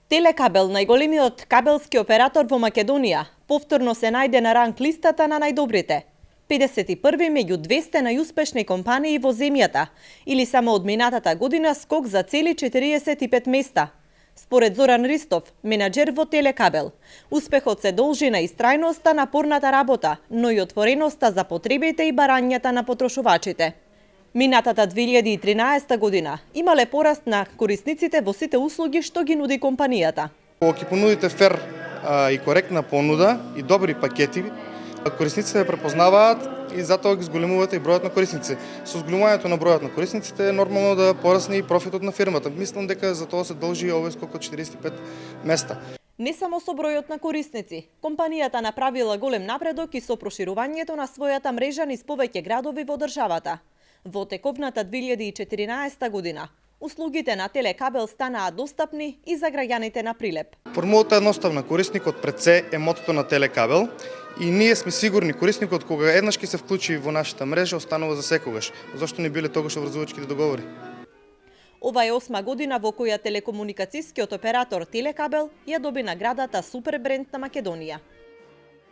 Телекабел, најголемиот кабелски оператор во Македонија, повторно се најде на ранг листата на најдобрите. 51 меѓу 200 најуспешни компании во земјата, или само од минатата година скок за цели 45 места. Според Зоран Ристов, менаџер во Телекабел, успехот се должи на истрајноста, напорната работа, но и отвореноста за потребите и барањата на потрошувачите. Минатата 2013 година имале пораст на корисниците во сите услуги што ги нуди компанијата. Ако ќе понудите фер и коректна понуда и добри пакети, корисниците препознаваат и затоа ги зголемувате и бројот на корисници. Со зголемувањето на бројот на корисниците е нормално да порасне и профитот на фирмата. Мислам дека за тоа се должи овој скок од 45 места. Не само со бројот на корисници, компанијата направила голем напредок и со проширувањето на својата мрежа низ повеќе градови во државата. Во тековната 2014 година, услугите на Телекабел станаа достапни и за граѓаните на Прилеп. Формулата е едноставна. Корисникот пред се е мотото на Телекабел и ние сме сигурни корисникот кога еднаш ќе се вклучи во нашата мрежа останува за секогаш. Зошто не биле тогаш врзувачките договори? Ова е 8 година во која телекомуникацијскиот оператор Телекабел ја доби наградата Супер бренд на Македонија.